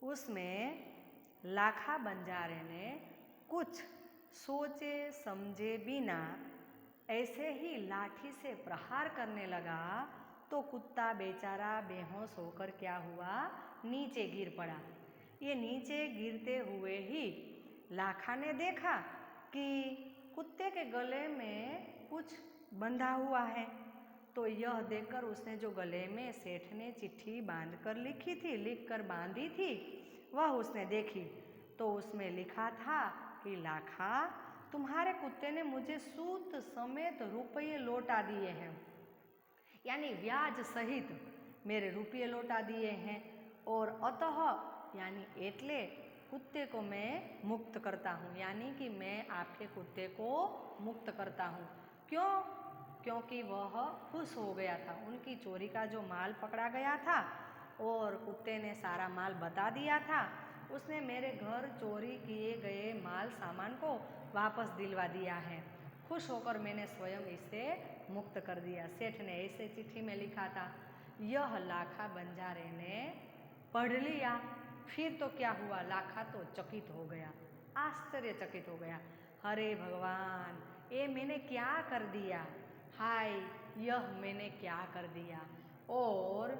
उसमें लाखा बंजारे ने कुछ सोचे समझे बिना ऐसे ही लाठी से प्रहार करने लगा तो कुत्ता बेचारा बेहोश होकर क्या हुआ, नीचे गिर पड़ा। ये नीचे गिरते हुए ही लाखा ने देखा कि कुत्ते के गले में कुछ बंधा हुआ है। तो यह देखकर उसने जो गले में सेठ ने चिट्ठी बांधकर लिखी थी, लिखकर बांधी थी, वह उसने देखी। तो उसमें लिखा था कि लाखा, तुम्हारे कुत्ते ने मुझे सूद समेत रुपये लौटा दिए हैं, यानी ब्याज सहित मेरे रुपये लौटा दिए हैं। और अतः यानी एटले कुत्ते को मैं मुक्त करता हूँ, यानी कि मैं आपके कुत्ते को मुक्त करता हूँ। क्यों? क्योंकि वह खुश हो गया था। उनकी चोरी का जो माल पकड़ा गया था और कुत्ते ने सारा माल बता दिया था, उसने मेरे घर चोरी किए गए माल सामान को वापस दिलवा दिया है। खुश होकर मैंने स्वयं इसे मुक्त कर दिया। सेठ ने ऐसे चिट्ठी में लिखा था। यह लाखा बंजारे ने पढ़ लिया। फिर तो क्या हुआ, लाखा तो चकित हो गया, आश्चर्यचकित हो गया। अरे भगवान, ये मैंने क्या कर दिया, हाय यह मैंने क्या कर दिया, और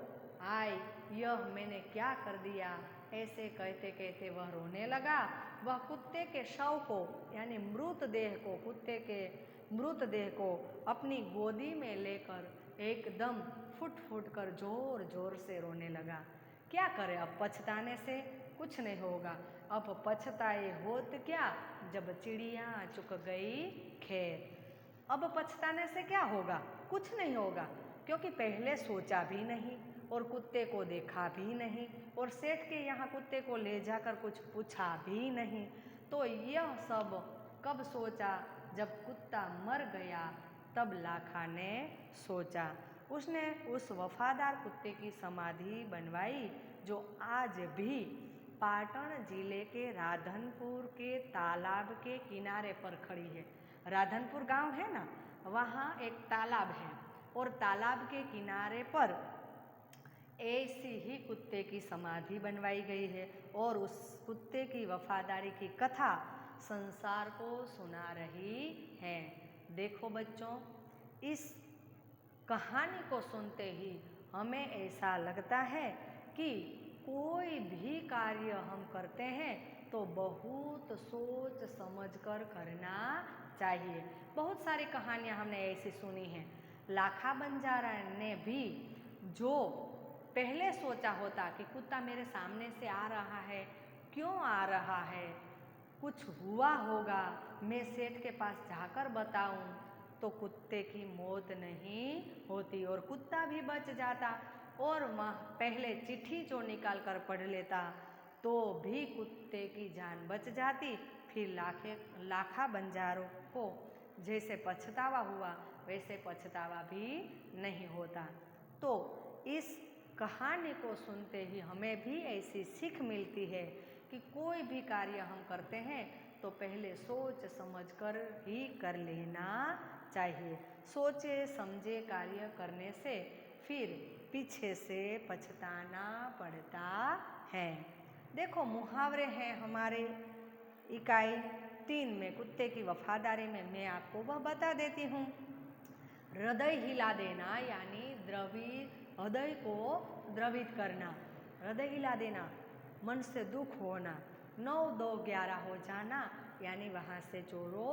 हाय यह मैंने क्या कर दिया। ऐसे कहते कहते वह रोने लगा। वह कुत्ते के शव को यानी मृतदेह को, कुत्ते के मृतदेह को अपनी गोदी में लेकर एकदम फुट फुट कर जोर जोर से रोने लगा। क्या करे, अब पछताने से कुछ नहीं होगा। अब पछताए होत क्या, जब चिड़िया चुग गई खेत। अब पछताने से क्या होगा, कुछ नहीं होगा, क्योंकि पहले सोचा भी नहीं और कुत्ते को देखा भी नहीं और सेठ के यहाँ कुत्ते को ले जाकर कुछ पूछा भी नहीं। तो यह सब कब सोचा, जब कुत्ता मर गया तब लाखा ने सोचा। उसने उस वफादार कुत्ते की समाधि बनवाई जो आज भी पाटन जिले के राधनपुर के तालाब के किनारे पर खड़ी है। राधनपुर गांव है ना, वहाँ एक तालाब है और तालाब के किनारे पर ऐसी ही कुत्ते की समाधि बनवाई गई है और उस कुत्ते की वफादारी की कथा संसार को सुना रही है। देखो बच्चों, इस कहानी को सुनते ही हमें ऐसा लगता है कि कोई भी कार्य हम करते हैं तो बहुत सोच समझकर करना चाहिए। बहुत सारी कहानियाँ हमने ऐसी सुनी हैं। लाखा बंजारा ने भी जो पहले सोचा होता कि कुत्ता मेरे सामने से आ रहा है, क्यों आ रहा है, कुछ हुआ होगा, मैं सेठ के पास जाकर बताऊं, तो कुत्ते की मौत नहीं होती और कुत्ता भी बच जाता। और वह पहले चिट्ठी जो निकाल कर पढ़ लेता तो भी कुत्ते की जान बच जाती। फिर लाखा बंजारों को जैसे पछतावा हुआ वैसे पछतावा भी नहीं होता। तो इस कहानी को सुनते ही हमें भी ऐसी सीख मिलती है कि कोई भी कार्य हम करते हैं तो पहले सोच समझ कर ही कर लेना चाहिए। सोचे समझे कार्य करने से फिर पीछे से पछताना पड़ता है। देखो, मुहावरे हैं हमारे इकाई 3 में, कुत्ते की वफादारी में मैं आपको वह बता देती हूँ। हृदय हिला देना यानी हृदय को द्रवित करना, हृदय हिला देना, मन से दुख होना, 9 2 11 हो जाना यानी वहाँ से चोरों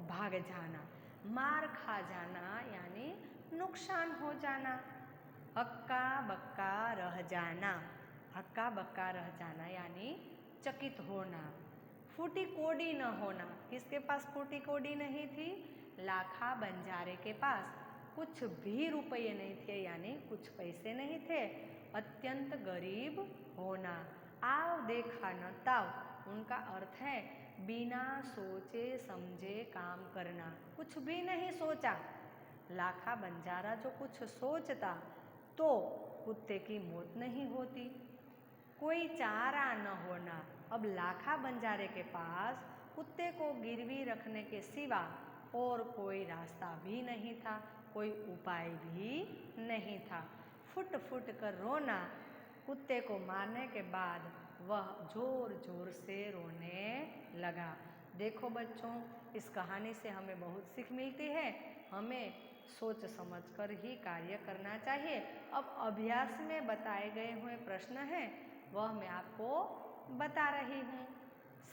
भाग जाना, मार खा जाना यानी नुकसान हो जाना, हक्का बक्का रह जाना, हक्का बक्का रह जाना यानी चकित होना, फूटी कोडी न होना। किसके पास फूटी कोडी नहीं थी? लाखा बंजारे के पास कुछ भी रुपये नहीं थे, यानी कुछ पैसे नहीं थे। अत्यंत गरीब होना, आव देखा न ताव, उनका अर्थ है बिना सोचे समझे काम करना, कुछ भी नहीं सोचा। लाखा बंजारा जो कुछ सोचता तो कुत्ते की मौत नहीं होती। कोई चारा न होना, अब लाखा बंजारे के पास कुत्ते को गिरवी रखने के सिवा और कोई रास्ता भी नहीं था, कोई उपाय भी नहीं था। फुट फुट कर रोना, कुत्ते को मारने के बाद वह जोर जोर से रोने लगा। देखो बच्चों, इस कहानी से हमें बहुत सीख मिलती है। हमें सोच समझकर ही कार्य करना चाहिए। अब अभ्यास में बताए गए हुए प्रश्न हैं, वह मैं आपको बता रही हूँ।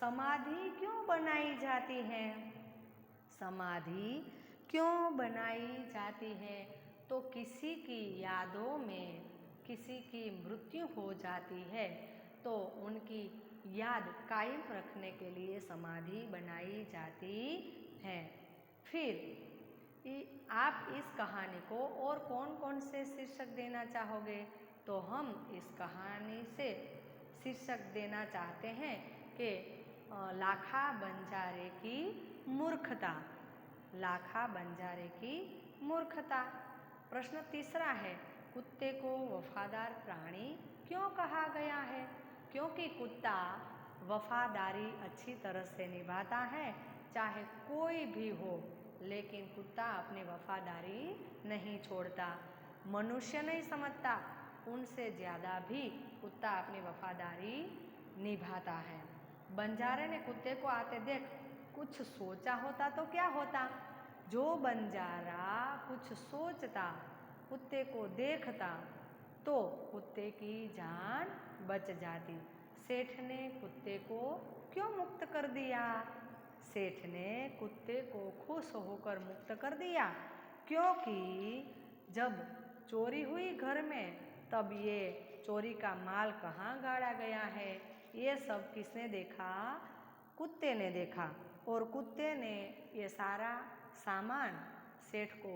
समाधि क्यों बनाई जाती है? समाधि क्यों बनाई जाती है? तो किसी की यादों में किसी की मृत्यु हो जाती है तो उनकी याद कायम रखने के लिए समाधि बनाई जाती है। फिर आप इस कहानी को और कौन कौन से शीर्षक देना चाहोगे? तो हम इस कहानी से शीर्षक देना चाहते हैं कि लाखा बंजारे की मूर्खता। लाखा बंजारे की मूर्खता। प्रश्न तीसरा है, कुत्ते को वफादार प्राणी क्यों कहा गया है? क्योंकि कुत्ता वफादारी अच्छी तरह से निभाता है, चाहे कोई भी हो, लेकिन कुत्ता अपनी वफादारी नहीं छोड़ता। मनुष्य नहीं समझता, उनसे ज़्यादा भी कुत्ता अपनी वफादारी निभाता है। बंजारे ने कुत्ते को आते देख कुछ सोचा होता तो क्या होता? जो बंजारा कुछ सोचता, कुत्ते को देखता, तो कुत्ते की जान बच जाती। सेठ ने कुत्ते को क्यों मुक्त कर दिया? सेठ ने कुत्ते को खुश होकर मुक्त कर दिया, क्योंकि जब चोरी हुई घर में, तब ये चोरी का माल कहाँ गाड़ा गया है, ये सब किसने देखा? कुत्ते ने देखा। और कुत्ते ने ये सारा सामान सेठ को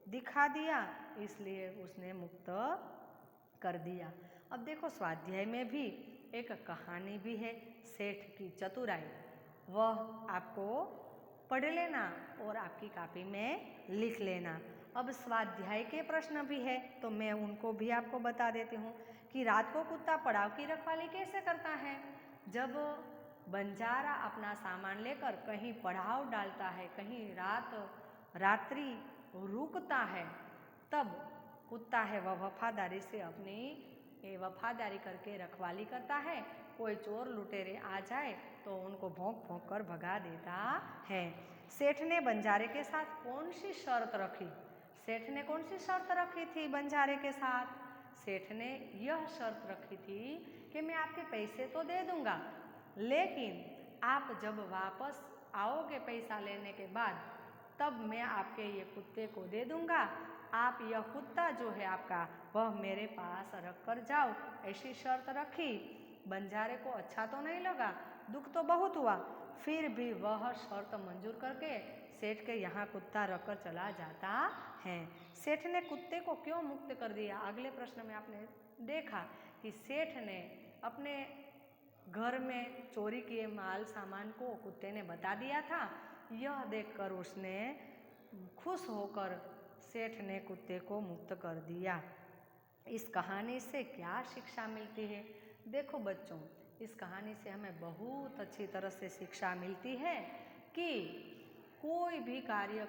दिखा दिया, इसलिए उसने मुक्त कर दिया। अब देखो, स्वाध्याय में भी एक कहानी भी है, सेठ की चतुराई। वह आपको पढ़ लेना और आपकी कॉपी में लिख लेना। अब स्वाध्याय के प्रश्न भी है, तो मैं उनको भी आपको बता देती हूँ कि रात को कुत्ता पड़ाव की रखवाली कैसे करता है। जब बंजारा अपना सामान लेकर कहीं पड़ाव डालता है, कहीं रात्रि रुकता है, तब कुत्ता है वह वफादारी से अपनी वफादारी करके रखवाली करता है। कोई चोर लुटेरे आ जाए तो उनको भौंक भौंक कर भगा देता है। सेठ ने बंजारे के साथ कौन सी शर्त रखी? सेठ ने कौन सी शर्त रखी थी बंजारे के साथ? सेठ ने यह शर्त रखी थी कि मैं आपके पैसे तो दे दूंगा, लेकिन आप जब वापस आओगे पैसा लेने के बाद, तब मैं आपके ये कुत्ते को दे दूंगा। आप यह कुत्ता जो है आपका, वह मेरे पास रख कर जाओ। ऐसी शर्त रखी। बंजारे को अच्छा तो नहीं लगा, दुख तो बहुत हुआ, फिर भी वह शर्त मंजूर करके सेठ के यहाँ कुत्ता रखकर चला जाता है। सेठ ने कुत्ते को क्यों मुक्त कर दिया? अगले प्रश्न में आपने देखा कि सेठ ने अपने घर में चोरी किए माल सामान को कुत्ते ने बता दिया था। यह देखकर उसने खुश होकर सेठ ने कुत्ते को मुक्त कर दिया। इस कहानी से क्या शिक्षा मिलती है? देखो बच्चों, इस कहानी से हमें बहुत अच्छी तरह से शिक्षा मिलती है कि कोई भी कार्य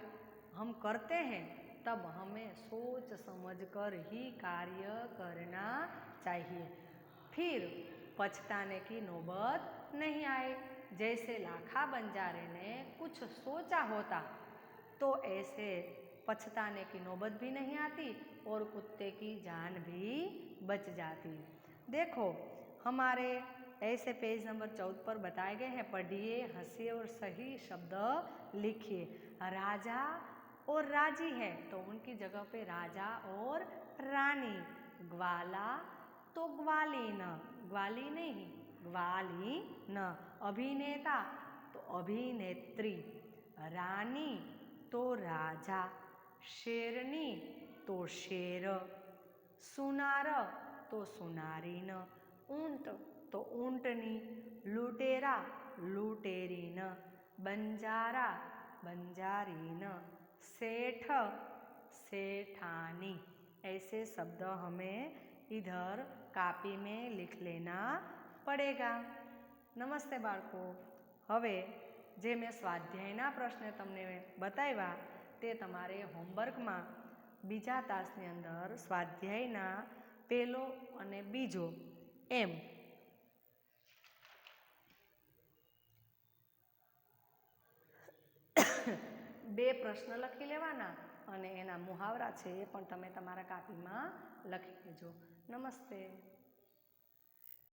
हम करते हैं तब हमें सोच समझकर ही कार्य करना चाहिए, फिर पछताने की नौबत नहीं आए। जैसे लाखा बंजारे ने कुछ सोचा होता तो ऐसे पछताने की नौबत भी नहीं आती और कुत्ते की जान भी बच जाती। देखो, हमारे ऐसे पेज नंबर 14 पर बताए गए हैं, पढ़िए, हंसिए और सही शब्द लिखिए। राजा और राजी है तो उनकी जगह पे राजा और रानी। ग्वाला तो ग्वालीन, ग्वाली नहीं ग्वालीन। अभिनेता तो अभिनेत्री। रानी तो राजा। शेरनी तो शेर। सुनार तो सुनारीन। ऊंट तो ऊंटनी। लुटेरा लुटेरीन। बंजारा बंजारीन। सेठ सेठानी। ऐसे शब्द हमें इधर कापी में लिख लेना पड़ेगा। नमस्ते बाळको, हवे जे मैं स्वाध्यायना प्रश्न तमने बताव्या ते तमारे होमवर्क में बीजा तासनी अंदर स्वाध्यायना पहलो अने बीजो एम બે પ્રશ્ન લખી લેવાના અને એના મુહાવરા છે એ પણ તમે તમારા કાપીમાં લખી લેજો. નમસ્તે.